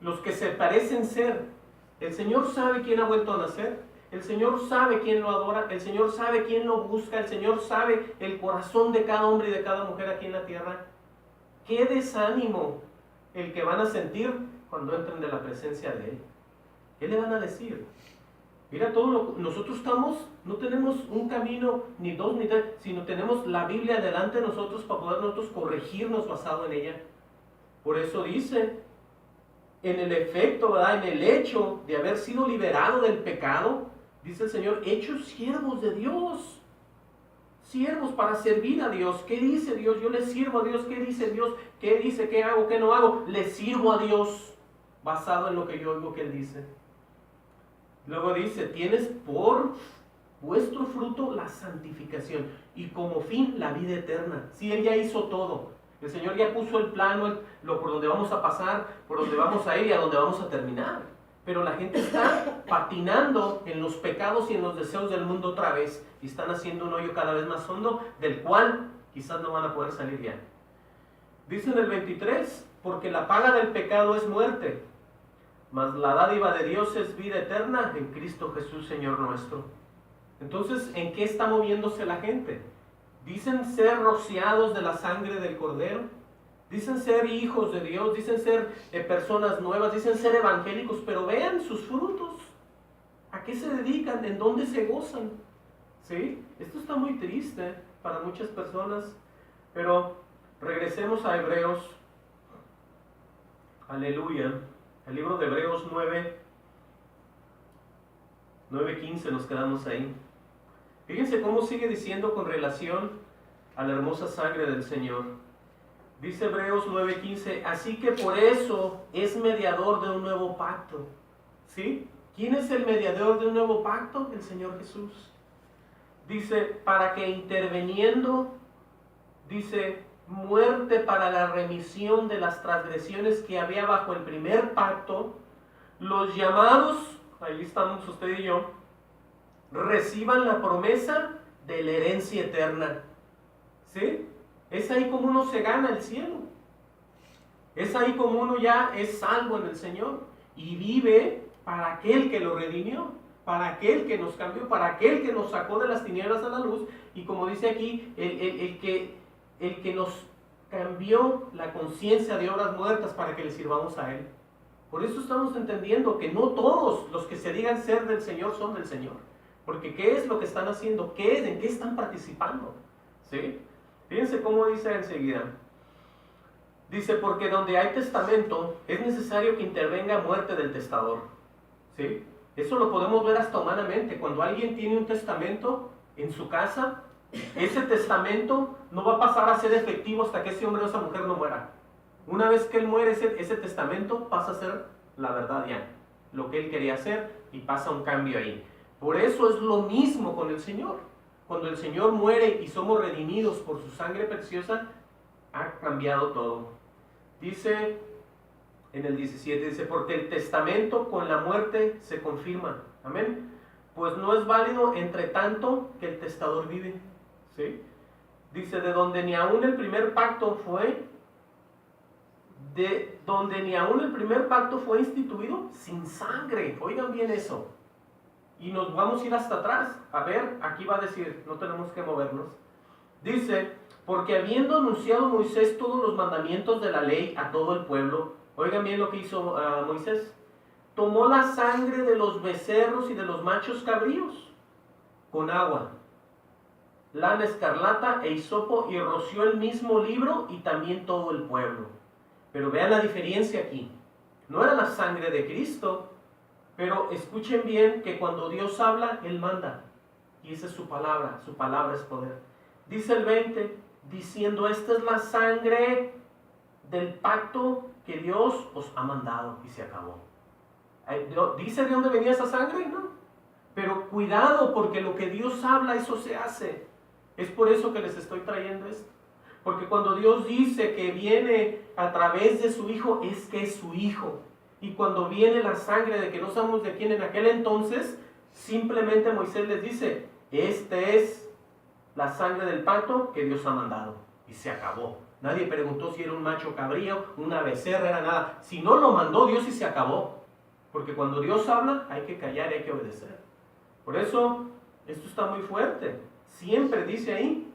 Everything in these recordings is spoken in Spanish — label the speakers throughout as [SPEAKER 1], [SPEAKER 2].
[SPEAKER 1] los que se parecen ser. El Señor sabe quién ha vuelto a nacer, el Señor sabe quién lo adora, el Señor sabe quién lo busca, el Señor sabe el corazón de cada hombre y de cada mujer aquí en la tierra. Qué desánimo el que van a sentir cuando entren de la presencia de Él. ¿Qué le van a decir? Mira, nosotros no tenemos un camino, ni dos, ni tres, sino tenemos la Biblia delante de nosotros para poder nosotros corregirnos basado en ella. Por eso dice, en el efecto, ¿verdad? En el hecho de haber sido liberado del pecado, dice el Señor, hechos siervos de Dios. Siervos para servir a Dios. ¿Qué dice Dios? Yo le sirvo a Dios. ¿Qué dice Dios? ¿Qué dice? ¿Qué hago? ¿Qué no hago? Le sirvo a Dios basado en lo que yo oigo que Él dice. Luego dice, tienes por vuestro fruto la santificación y como fin la vida eterna. Si Él ya hizo todo. El Señor ya puso el plano, por donde vamos a pasar, por donde vamos a ir y a donde vamos a terminar. Pero la gente está patinando en los pecados y en los deseos del mundo otra vez. Y están haciendo un hoyo cada vez más hondo, del cual quizás no van a poder salir ya. Dice en el 23, porque la paga del pecado es muerte, mas la dádiva de Dios es vida eterna en Cristo Jesús, Señor nuestro. Entonces, ¿en qué está moviéndose la gente? Dicen ser rociados de la sangre del Cordero. Dicen ser hijos de Dios, dicen ser personas nuevas, dicen ser evangélicos, pero vean sus frutos. ¿A qué se dedican? ¿En dónde se gozan? ¿Sí? Esto está muy triste para muchas personas, pero regresemos a Hebreos. Aleluya. El libro de Hebreos 9:15 nos quedamos ahí. Fíjense cómo sigue diciendo con relación a la hermosa sangre del Señor. Dice Hebreos 9:15, así que por eso es mediador de un nuevo pacto. ¿Sí? ¿Quién es el mediador de un nuevo pacto? El Señor Jesús. Dice, para que interviniendo, dice, muerte para la remisión de las transgresiones que había bajo el primer pacto, los llamados, ahí estamos usted y yo, reciban la promesa de la herencia eterna. ¿Sí? Es ahí como uno se gana el cielo. Es ahí como uno ya es salvo en el Señor y vive para aquel que lo redimió, para aquel que nos cambió, para aquel que nos sacó de las tinieblas a la luz, y como dice aquí, el que nos cambió la conciencia de obras muertas para que le sirvamos a Él. Por eso estamos entendiendo que no todos los que se digan ser del Señor son del Señor. Porque ¿qué es lo que están haciendo? ¿En qué están participando? ¿Sí? Fíjense cómo dice enseguida. Dice, porque donde hay testamento es necesario que intervenga muerte del testador. ¿Sí? Eso lo podemos ver hasta humanamente. Cuando alguien tiene un testamento en su casa, ese testamento no va a pasar a ser efectivo hasta que ese hombre o esa mujer no muera. Una vez que él muere, ese testamento pasa a ser la verdad ya. Lo que él quería hacer, y pasa un cambio ahí. Por eso es lo mismo con el Señor. Cuando el Señor muere y somos redimidos por su sangre preciosa, ha cambiado todo. Dice en el 17, dice, porque el testamento con la muerte se confirma. Amén. Pues no es válido entre tanto que el testador vive. ¿Sí? Dice, de donde ni aún el primer pacto fue instituido sin sangre. Oigan bien eso. Y nos vamos a ir hasta atrás. A ver, aquí va a decir, no tenemos que movernos. Dice, porque habiendo anunciado Moisés todos los mandamientos de la ley a todo el pueblo, oigan bien lo que hizo Moisés, tomó la sangre de los becerros y de los machos cabríos con agua, lana escarlata e hisopo, y roció el mismo libro y también todo el pueblo. Pero vean la diferencia aquí. No era la sangre de Cristo, pero escuchen bien que cuando Dios habla, Él manda. Y esa es su palabra es poder. Dice el 20, diciendo, esta es la sangre del pacto que Dios os ha mandado, y se acabó. ¿Dice de dónde venía esa sangre? No. Pero cuidado, porque lo que Dios habla, eso se hace. Es por eso que les estoy trayendo esto. Porque cuando Dios dice que viene a través de su Hijo, es que es su Hijo. Y cuando viene la sangre de que no sabemos de quién en aquel entonces, simplemente Moisés les dice, esta es la sangre del pacto que Dios ha mandado. Y se acabó. Nadie preguntó si era un macho cabrío, una becerra, era nada. Si no lo mandó Dios y se acabó. Porque cuando Dios habla hay que callar y hay que obedecer. Por eso, esto está muy fuerte. Siempre dice ahí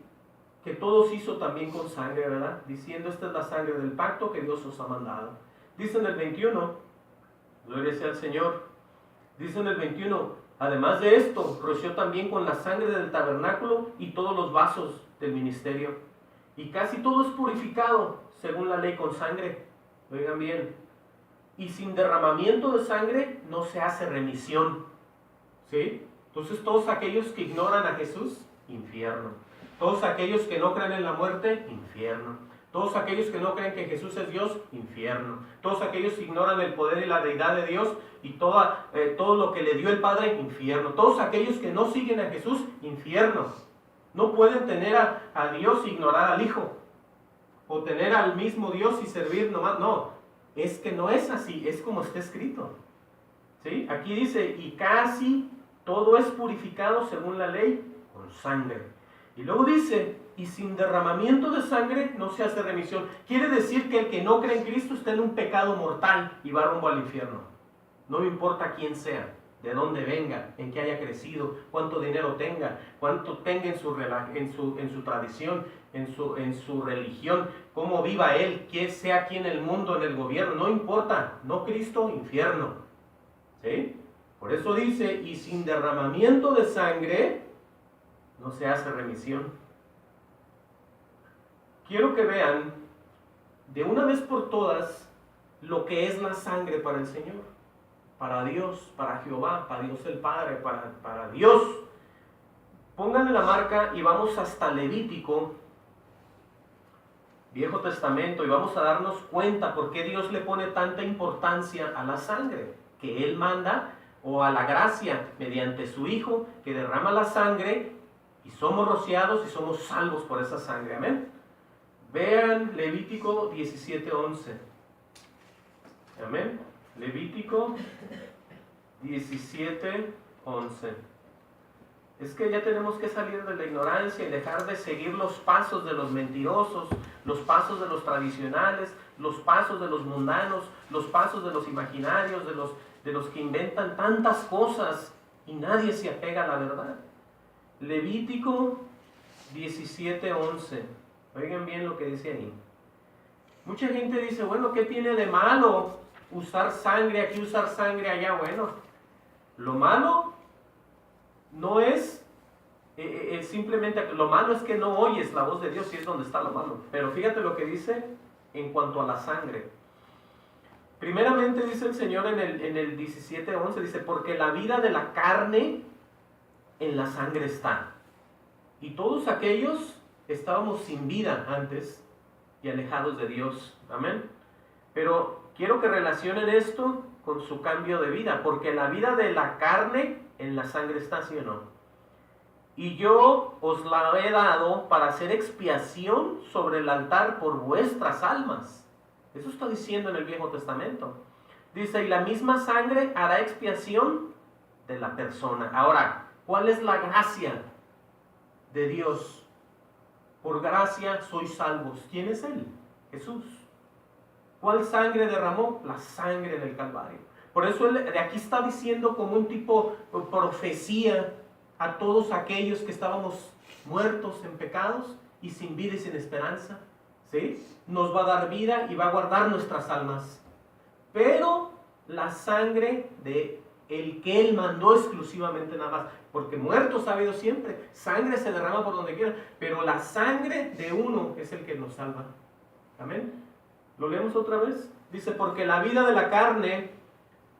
[SPEAKER 1] que todo se hizo también con sangre, ¿verdad? Diciendo, esta es la sangre del pacto que Dios os ha mandado. Dice en el 21, gloria sea al Señor, dice en el 21, además de esto, roció también con la sangre del tabernáculo y todos los vasos del ministerio. Y casi todo es purificado, según la ley, con sangre. Oigan bien. Y sin derramamiento de sangre no se hace remisión. ¿Sí? Entonces todos aquellos que ignoran a Jesús, infierno. Todos aquellos que no creen en la muerte, infierno. Todos aquellos que no creen que Jesús es Dios, infierno. Todos aquellos que ignoran el poder y la deidad de Dios y todo lo que le dio el Padre, infierno. Todos aquellos que no siguen a Jesús, infierno. No pueden tener a Dios e ignorar al Hijo. O tener al mismo Dios y servir nomás. No, es que no es así, es como está escrito. ¿Sí? Aquí dice, y casi todo es purificado según la ley con sangre. Y luego dice, y sin derramamiento de sangre no se hace remisión. Quiere decir que el que no cree en Cristo está en un pecado mortal y va rumbo al infierno. No me importa quién sea, de dónde venga, en qué haya crecido, cuánto dinero tenga, cuánto tenga en su tradición, en su religión, cómo viva él, quién sea aquí en el mundo, en el gobierno, no importa, no Cristo, infierno. ¿Sí? Por eso dice, y sin derramamiento de sangre no se hace remisión. Quiero que vean de una vez por todas lo que es la sangre para el Señor, para Dios, para Jehová, para Dios el Padre, para Dios. Pónganle la marca y vamos hasta Levítico, Viejo Testamento, y vamos a darnos cuenta por qué Dios le pone tanta importancia a la sangre que Él manda, o a la gracia mediante su Hijo que derrama la sangre y somos rociados y somos salvos por esa sangre. Amén. Vean Levítico 17:11. Amén. Levítico 17:11. Es que ya tenemos que salir de la ignorancia y dejar de seguir los pasos de los mentirosos, los pasos de los tradicionales, los pasos de los mundanos, los pasos de los imaginarios, de los que inventan tantas cosas y nadie se apega a la verdad. Levítico 17:11. Oigan bien lo que dice ahí. Mucha gente dice, bueno, ¿qué tiene de malo usar sangre aquí, usar sangre allá? Bueno, lo malo no es simplemente, lo malo es que no oyes la voz de Dios y es donde está lo malo. Pero fíjate lo que dice en cuanto a la sangre. Primeramente dice el Señor en el 17:11, dice, porque la vida de la carne en la sangre está. Y todos aquellos estábamos sin vida antes y alejados de Dios. Amén. Pero quiero que relacionen esto con su cambio de vida, porque la vida de la carne en la sangre está, ¿sí o no? Y yo os la he dado para hacer expiación sobre el altar por vuestras almas. Eso está diciendo en el Viejo Testamento. Dice, y la misma sangre hará expiación de la persona. Ahora, ¿cuál es la gracia de Dios? Por gracia sois salvos. ¿Quién es Él? Jesús. ¿Cuál sangre derramó? La sangre del Calvario. Por eso Él de aquí está diciendo como un tipo de profecía a todos aquellos que estábamos muertos en pecados y sin vida y sin esperanza. ¿Sí? Nos va a dar vida y va a guardar nuestras almas. Pero la sangre de el que Él mandó exclusivamente nada más. Porque muertos ha habido siempre. Sangre se derrama por donde quiera. Pero la sangre de uno es el que nos salva. Amén. ¿Lo leemos otra vez? Dice, porque la vida de la carne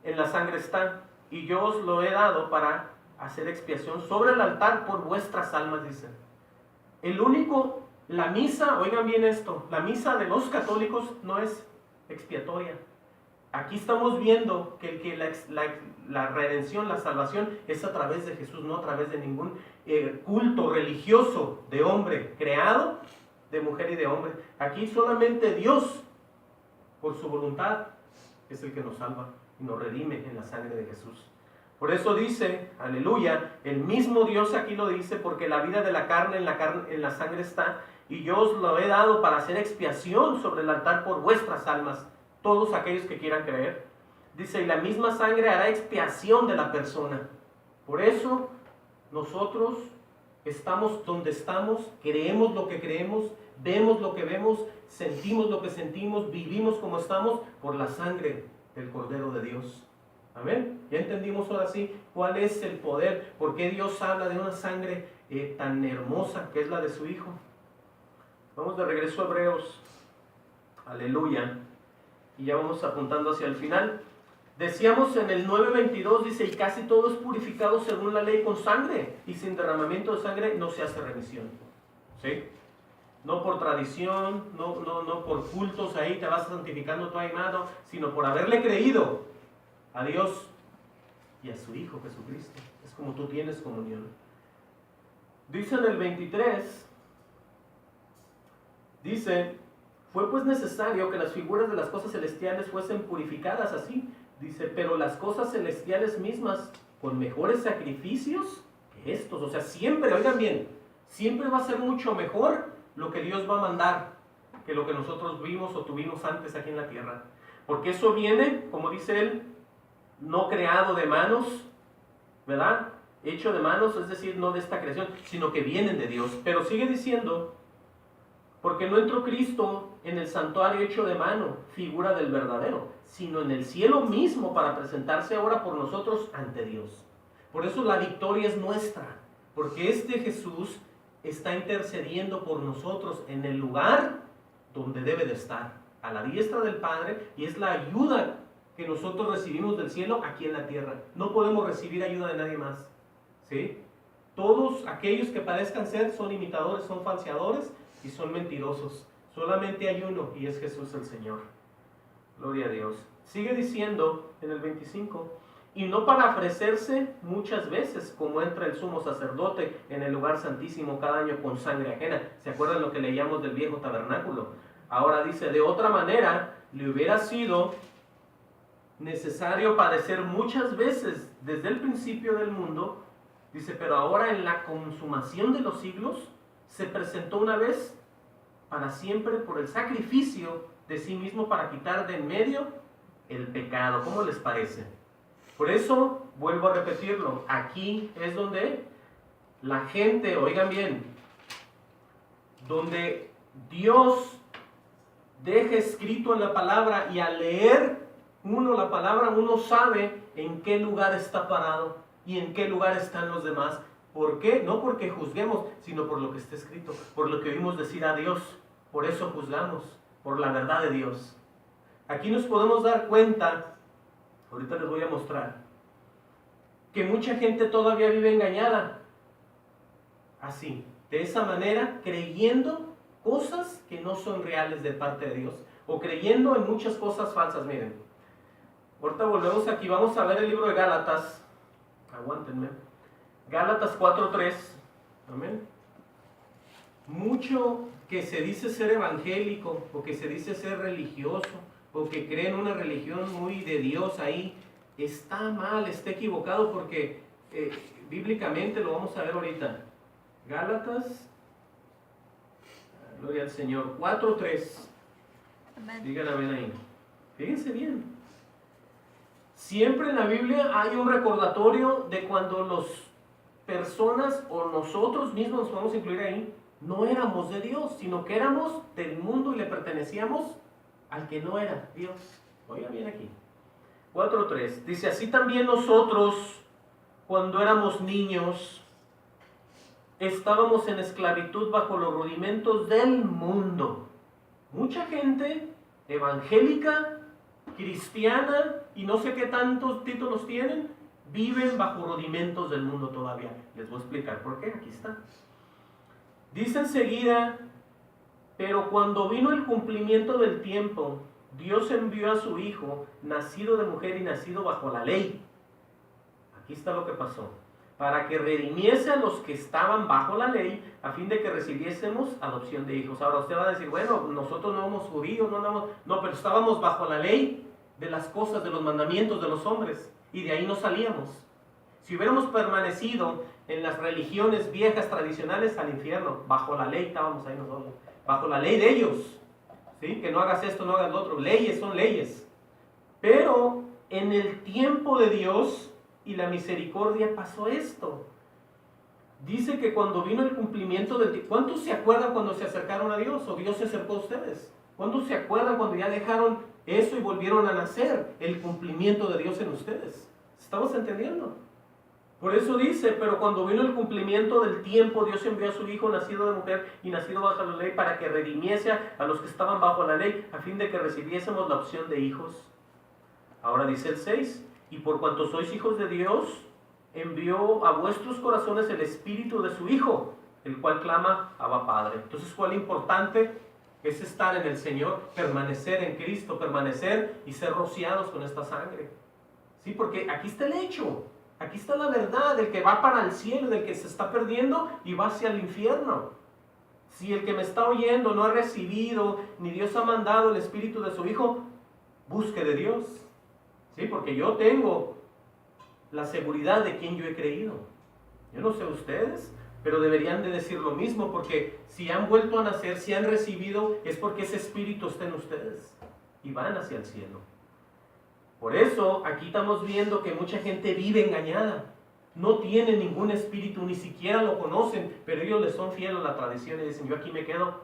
[SPEAKER 1] en la sangre está. Y yo os lo he dado para hacer expiación sobre el altar por vuestras almas, dice. La misa, oigan bien esto, la misa de los católicos no es expiatoria. Aquí estamos viendo que la redención, la salvación es a través de Jesús, no a través de ningún culto religioso de hombre creado, de mujer y de hombre. Aquí solamente Dios, por su voluntad, es el que nos salva y nos redime en la sangre de Jesús. Por eso dice, aleluya, el mismo Dios aquí lo dice, porque la vida de la carne en la sangre está, y yo os lo he dado para hacer expiación sobre el altar por vuestras almas, todos aquellos que quieran creer. Dice, y la misma sangre hará expiación de la persona. Por eso nosotros estamos donde estamos, creemos lo que creemos, vemos lo que vemos, sentimos lo que sentimos, vivimos como estamos por la sangre del Cordero de Dios. Amén. Ya entendimos ahora sí cuál es el poder, por qué Dios habla de una sangre tan hermosa que es la de su Hijo. Vamos de regreso a Hebreos. Aleluya. Y ya vamos apuntando hacia el final. Decíamos en el 9:22, dice, y casi todo es purificado según la ley con sangre, y sin derramamiento de sangre no se hace remisión. ¿Sí? No por tradición, no por cultos ahí te vas santificando tu amado, sino por haberle creído a Dios y a su Hijo Jesucristo. Es como tú tienes comunión. Dice en el 23, dice, fue pues necesario que las figuras de las cosas celestiales fuesen purificadas así. Dice, pero las cosas celestiales mismas con mejores sacrificios que estos. O sea, siempre, oigan bien, siempre va a ser mucho mejor lo que Dios va a mandar que lo que nosotros vimos o tuvimos antes aquí en la tierra. Porque eso viene, como dice él, no creado de manos, ¿verdad? Hecho de manos, es decir, no de esta creación, sino que vienen de Dios. Pero sigue diciendo, porque no entró Cristo en el santuario hecho de mano, figura del verdadero, sino en el cielo mismo para presentarse ahora por nosotros ante Dios. Por eso la victoria es nuestra, porque este Jesús está intercediendo por nosotros en el lugar donde debe de estar, a la diestra del Padre, y es la ayuda que nosotros recibimos del cielo aquí en la tierra. No podemos recibir ayuda de nadie más, ¿sí? Todos aquellos que parezcan ser son imitadores, son falseadores y son mentirosos. Solamente hay uno y es Jesús el Señor. Gloria a Dios. Sigue diciendo en el 25, y no para ofrecerse muchas veces, como entra el sumo sacerdote en el lugar santísimo cada año con sangre ajena. ¿Se acuerdan lo que leíamos del viejo tabernáculo? Ahora dice, de otra manera, le hubiera sido necesario padecer muchas veces desde el principio del mundo. Dice, pero ahora en la consumación de los siglos, se presentó una vez para siempre por el sacrificio de sí mismo para quitar de en medio el pecado. ¿Cómo les parece? Por eso, vuelvo a repetirlo, aquí es donde la gente, oigan bien, donde Dios deja escrito en la palabra, y al leer uno la palabra, uno sabe en qué lugar está parado y en qué lugar están los demás. ¿Por qué? No porque juzguemos, sino por lo que está escrito, por lo que oímos decir a Dios. Por eso juzgamos, por la verdad de Dios. Aquí nos podemos dar cuenta, ahorita les voy a mostrar, que mucha gente todavía vive engañada. Así, de esa manera, creyendo cosas que no son reales de parte de Dios, o creyendo en muchas cosas falsas. Miren, ahorita volvemos aquí, vamos a ver el libro de Gálatas. Aguántenme. Gálatas 4:3. Amén. Mucho que se dice ser evangélico, o que se dice ser religioso, o que cree en una religión muy de Dios ahí, está mal, está equivocado, porque bíblicamente lo vamos a ver ahorita. Gálatas, gloria al Señor, 4:3. Digan amén ahí. Fíjense bien. Siempre en la Biblia hay un recordatorio de cuando las personas o nosotros mismos nos podemos incluir ahí, no éramos de Dios, sino que éramos del mundo y le pertenecíamos al que no era Dios. Oigan bien aquí. 4:3. Dice, así también nosotros, cuando éramos niños, estábamos en esclavitud bajo los rudimentos del mundo. Mucha gente evangélica, cristiana y no sé qué tantos títulos tienen, viven bajo rudimentos del mundo todavía. Les voy a explicar por qué. Aquí está. Dice enseguida, pero cuando vino el cumplimiento del tiempo, Dios envió a su Hijo, nacido de mujer y nacido bajo la ley. Aquí está lo que pasó. Para que redimiese a los que estaban bajo la ley, a fin de que recibiésemos adopción de hijos. Ahora usted va a decir, bueno, nosotros no somos judíos, no, pero estábamos bajo la ley de las cosas, de los mandamientos de los hombres, y de ahí no salíamos. Si hubiéramos permanecido en las religiones viejas, tradicionales, al infierno. Bajo la ley estábamos ahí nosotros. Bajo la ley de ellos. ¿Sí? Que no hagas esto, no hagas lo otro. Leyes son leyes. Pero en el tiempo de Dios y la misericordia pasó esto. Dice que cuando vino el cumplimiento del tiempo. ¿Cuántos se acuerdan cuando se acercaron a Dios? ¿O Dios se acercó a ustedes? ¿Cuántos se acuerdan cuando ya dejaron eso y volvieron a nacer? El cumplimiento de Dios en ustedes. ¿Estamos entendiendo? Por eso dice, pero cuando vino el cumplimiento del tiempo, Dios envió a su Hijo nacido de mujer y nacido bajo la ley para que redimiese a los que estaban bajo la ley, a fin de que recibiésemos la opción de hijos. Ahora dice el 6, y por cuanto sois hijos de Dios, envió a vuestros corazones el Espíritu de su Hijo, el cual clama, Abba Padre. Entonces, ¿cuál importante es estar en el Señor, permanecer en Cristo, permanecer y ser rociados con esta sangre? Sí, porque aquí está el hecho. Aquí está la verdad del que va para el cielo, del que se está perdiendo y va hacia el infierno. Si el que me está oyendo no ha recibido, ni Dios ha mandado el Espíritu de su Hijo, busque de Dios. ¿Sí? Porque yo tengo la seguridad de quien yo he creído. Yo no sé ustedes, pero deberían de decir lo mismo, porque si han vuelto a nacer, si han recibido, es porque ese Espíritu está en ustedes y van hacia el cielo. Por eso aquí estamos viendo que mucha gente vive engañada. No tiene ningún espíritu, ni siquiera lo conocen, pero ellos les son fieles a la tradición y dicen, yo aquí me quedo,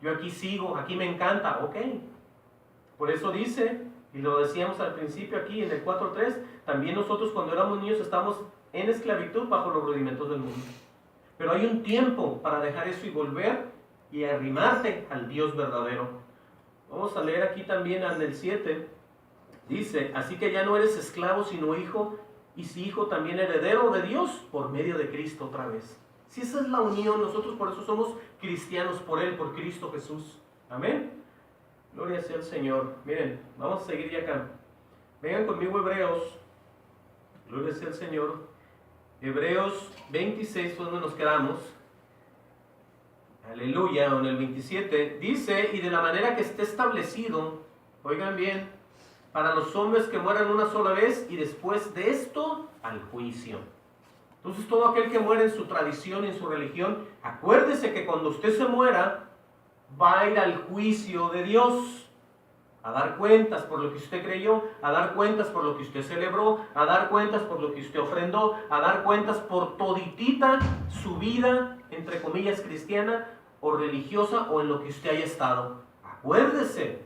[SPEAKER 1] yo aquí sigo, aquí me encanta, ok. Por eso dice, y lo decíamos al principio aquí en el 4.3, también nosotros cuando éramos niños estamos en esclavitud bajo los rudimentos del mundo. Pero hay un tiempo para dejar eso y volver y arrimarte al Dios verdadero. Vamos a leer aquí también en el 7. Dice, así que ya no eres esclavo sino hijo, y si hijo también heredero de Dios por medio de Cristo otra vez. Si esa es la unión, nosotros por eso somos cristianos por Él, por Cristo Jesús. Amén. Gloria sea al Señor. Miren, vamos a seguir ya acá. Vengan conmigo Hebreos. Gloria sea al Señor. Hebreos 26 fue donde nos quedamos. Aleluya. En el 27 dice, y de la manera que esté establecido, oigan bien, para los hombres que mueran una sola vez y después de esto al juicio. Entonces todo aquel que muere en su tradición, en su religión, acuérdese que cuando usted se muera va a ir al juicio de Dios, a dar cuentas por lo que usted creyó, a dar cuentas por lo que usted celebró, a dar cuentas por lo que usted ofrendó, a dar cuentas por toditita su vida, entre comillas, cristiana o religiosa o en lo que usted haya estado. Acuérdese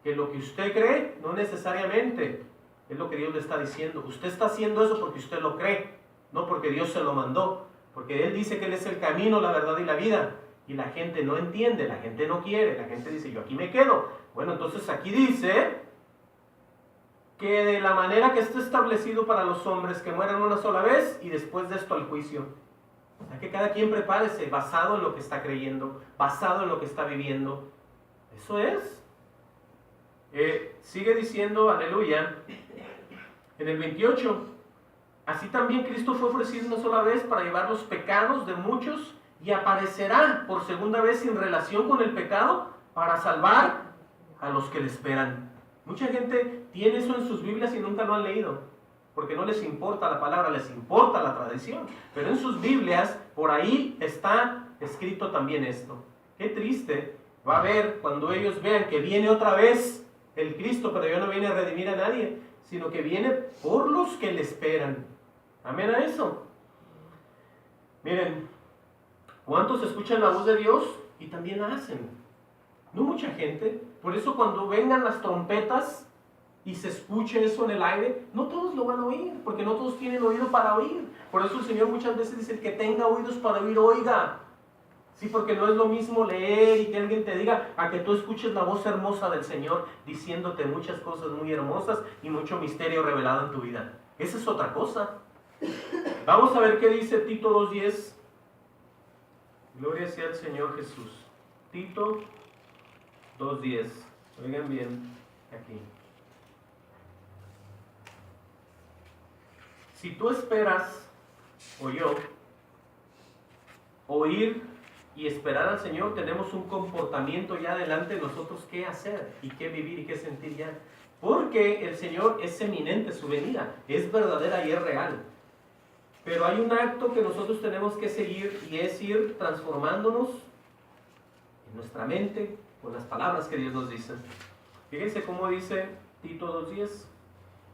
[SPEAKER 1] que lo que usted cree no necesariamente es lo que Dios le está diciendo. Usted está haciendo eso porque usted lo cree, no porque Dios se lo mandó. Porque Él dice que Él es el camino, la verdad y la vida. Y la gente no entiende, la gente no quiere, la gente dice, yo aquí me quedo. Bueno, entonces aquí dice que de la manera que esté establecido para los hombres que mueran una sola vez y después de esto al juicio. O sea, que cada quien prepárese basado en lo que está creyendo, basado en lo que está viviendo. Eso es. Sigue diciendo, aleluya, en el 28, así también Cristo fue ofrecido una sola vez para llevar los pecados de muchos y aparecerá por segunda vez sin relación con el pecado para salvar a los que le esperan. Mucha gente tiene eso en sus Biblias y nunca lo han leído, porque no les importa la palabra, les importa la tradición, pero en sus Biblias por ahí está escrito también esto. Qué triste va a ver cuando ellos vean que viene otra vez el Cristo, pero ya no viene a redimir a nadie, sino que viene por los que le esperan. Amén a eso. Miren, ¿cuántos escuchan la voz de Dios y también la hacen? No mucha gente. Por eso cuando vengan las trompetas y se escuche eso en el aire, no todos lo van a oír, porque no todos tienen oído para oír. Por eso el Señor muchas veces dice, el que tenga oídos para oír, oiga. Sí, porque no es lo mismo leer y que alguien te diga a que tú escuches la voz hermosa del Señor diciéndote muchas cosas muy hermosas y mucho misterio revelado en tu vida. Esa es otra cosa. Vamos a ver qué dice Tito 2.10. Gloria sea al Señor Jesús. Tito 2.10. Oigan bien aquí. Si tú esperas, o yo, oír y esperar al Señor, tenemos un comportamiento ya delante de nosotros qué hacer y qué vivir y qué sentir ya. Porque el Señor es eminente, su venida es verdadera y es real. Pero hay un acto que nosotros tenemos que seguir y es ir transformándonos en nuestra mente con las palabras que Dios nos dice. Fíjense cómo dice Tito 2:10.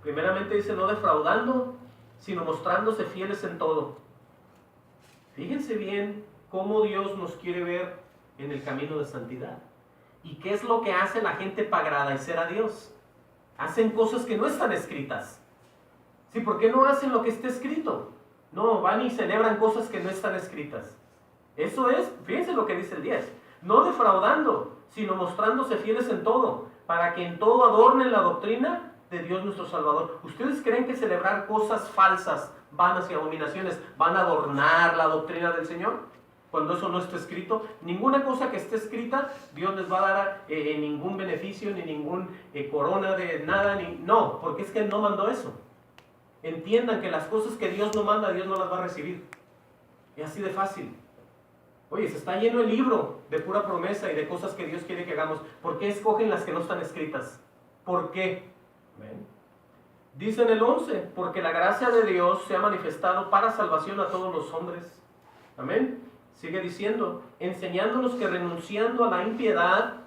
[SPEAKER 1] Primeramente dice no defraudando, sino mostrándose fieles en todo. Fíjense bien cómo Dios nos quiere ver en el camino de santidad. ¿Y qué es lo que hace la gente para agradecer a Dios? Hacen cosas que no están escritas. ¿Sí? ¿Por qué no hacen lo que está escrito? No, van y celebran cosas que no están escritas. Eso es, fíjense lo que dice el 10. No defraudando, sino mostrándose fieles en todo, para que en todo adornen la doctrina de Dios nuestro Salvador. ¿Ustedes creen que celebrar cosas falsas, vanas y abominaciones van a adornar la doctrina del Señor? Cuando eso no está escrito, ninguna cosa que esté escrita, Dios les va a dar ningún beneficio, ni ningún corona de nada, no, porque es que Él no mandó eso. Entiendan que las cosas que Dios no manda, Dios no las va a recibir. Es así de fácil. Oye, se está lleno el libro de pura promesa y de cosas que Dios quiere que hagamos. ¿Por qué escogen las que no están escritas? ¿Por qué? ¿Ven? Dice en el 11, porque la gracia de Dios se ha manifestado para salvación a todos los hombres. Amén. Sigue diciendo, enseñándonos que renunciando a la impiedad,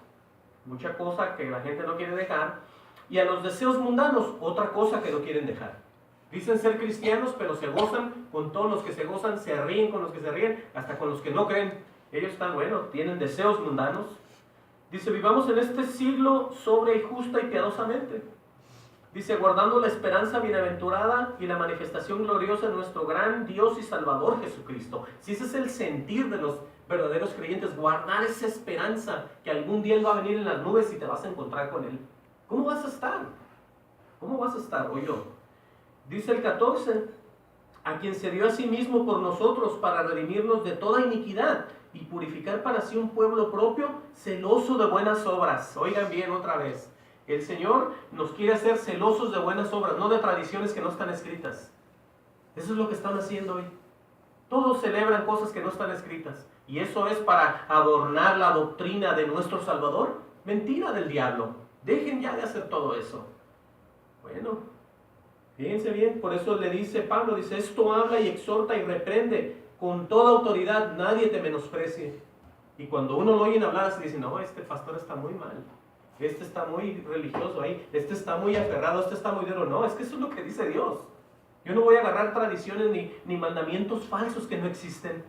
[SPEAKER 1] mucha cosa que la gente no quiere dejar, y a los deseos mundanos, otra cosa que no quieren dejar. Dicen ser cristianos, pero se gozan con todos los que se gozan, se ríen con los que se ríen, hasta con los que no creen. Ellos están, bueno, tienen deseos mundanos. Dice, vivamos en este siglo sobre y justa y piadosamente. Dice, guardando la esperanza bienaventurada y la manifestación gloriosa de nuestro gran Dios y Salvador Jesucristo. Si ese es el sentir de los verdaderos creyentes, guardar esa esperanza que algún día Él va a venir en las nubes y te vas a encontrar con Él. ¿Cómo vas a estar? ¿Cómo vas a estar? O yo. Dice el 14, a quien se dio a sí mismo por nosotros para redimirnos de toda iniquidad y purificar para sí un pueblo propio, celoso de buenas obras. Oigan bien otra vez. El Señor nos quiere hacer celosos de buenas obras, no de tradiciones que no están escritas. Eso es lo que están haciendo hoy. Todos celebran cosas que no están escritas. Y eso es para adornar la doctrina de nuestro Salvador. Mentira del diablo. Dejen ya de hacer todo eso. Bueno, fíjense bien, por eso le dice Pablo, dice, esto habla y exhorta y reprende con toda autoridad, nadie te menosprecie. Y cuando uno lo oye hablar así, dice, no, este pastor está muy mal. Este está muy religioso ahí, este está muy aferrado, este está muy duro. No, es que eso es lo que dice Dios. Yo no voy a agarrar tradiciones ni mandamientos falsos que no existen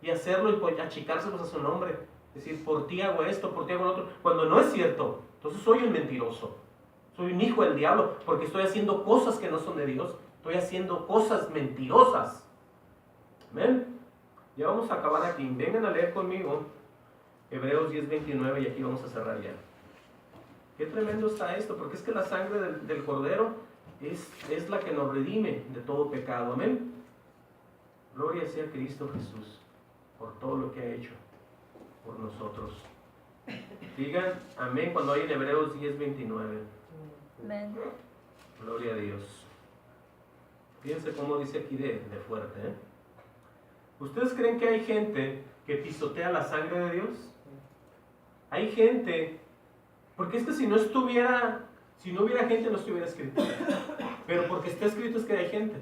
[SPEAKER 1] y hacerlo y pues achicárselos a su nombre. Es decir, por ti hago esto, por ti hago lo otro, cuando no es cierto. Entonces soy un mentiroso, soy un hijo del diablo, porque estoy haciendo cosas que no son de Dios, estoy haciendo cosas mentirosas. Amén. Ya vamos a acabar aquí. Vengan a leer conmigo Hebreos 10:29 y aquí vamos a cerrar ya. Qué tremendo está esto, porque es que la sangre del Cordero es la que nos redime de todo pecado. Amén. Gloria sea a Cristo Jesús por todo lo que ha hecho por nosotros. Digan amén cuando hay en Hebreos 10:29.
[SPEAKER 2] Amén.
[SPEAKER 1] Gloria a Dios. Fíjense cómo dice aquí de fuerte. ¿Ustedes creen que hay gente que pisotea la sangre de Dios? Hay gente... Porque es que si no hubiera gente, no estuviera escrito. Pero porque está escrito es que hay gente.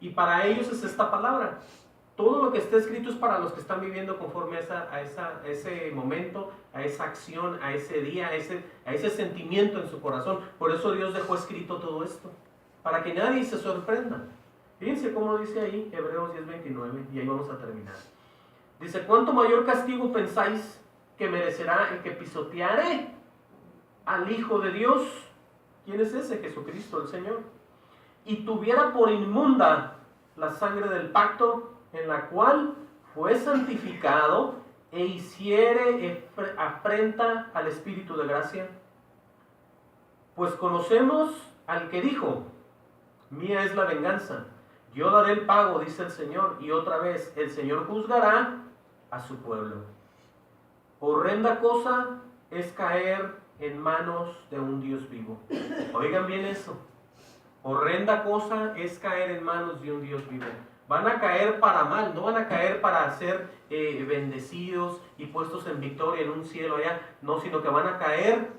[SPEAKER 1] Y para ellos es esta palabra. Todo lo que está escrito es para los que están viviendo conforme a ese momento, a esa acción, a ese día, a ese sentimiento en su corazón. Por eso Dios dejó escrito todo esto. Para que nadie se sorprenda. Fíjense cómo dice ahí Hebreos 10:29 y ahí vamos a terminar. Dice, ¿cuánto mayor castigo pensáis que merecerá el que pisoteare al Hijo de Dios? ¿Quién es ese? Jesucristo el Señor. Y tuviera por inmunda la sangre del pacto en la cual fue santificado e hiciere afrenta al Espíritu de gracia. Pues conocemos al que dijo, mía es la venganza, yo daré el pago, dice el Señor. Y otra vez, el Señor juzgará a su pueblo. Horrenda cosa es caer en manos de un Dios vivo. Oigan bien eso. Horrenda cosa es caer en manos de un Dios vivo. Van a caer para mal, no van a caer para ser bendecidos y puestos en victoria en un cielo allá. No, sino que van a caer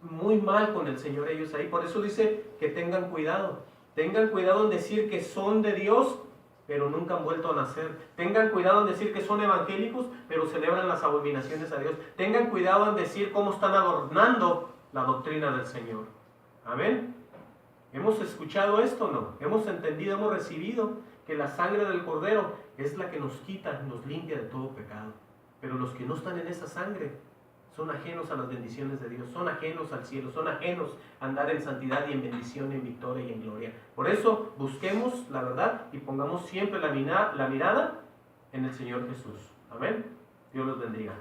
[SPEAKER 1] muy mal con el Señor ellos ahí. Por eso dice que tengan cuidado. Tengan cuidado en decir que son de Dios pero nunca han vuelto a nacer. Tengan cuidado en decir que son evangélicos, pero celebran las abominaciones a Dios. Tengan cuidado en decir cómo están adornando la doctrina del Señor. Amén. ¿Hemos escuchado esto o no? ¿Hemos entendido, hemos recibido que la sangre del Cordero es la que nos quita, nos limpia de todo pecado? Pero los que no están en esa sangre son ajenos a las bendiciones de Dios, son ajenos al cielo, son ajenos a andar en santidad y en bendición, en victoria y en gloria. Por eso busquemos la verdad y pongamos siempre la mirada en el Señor Jesús. Amén. Dios los bendiga.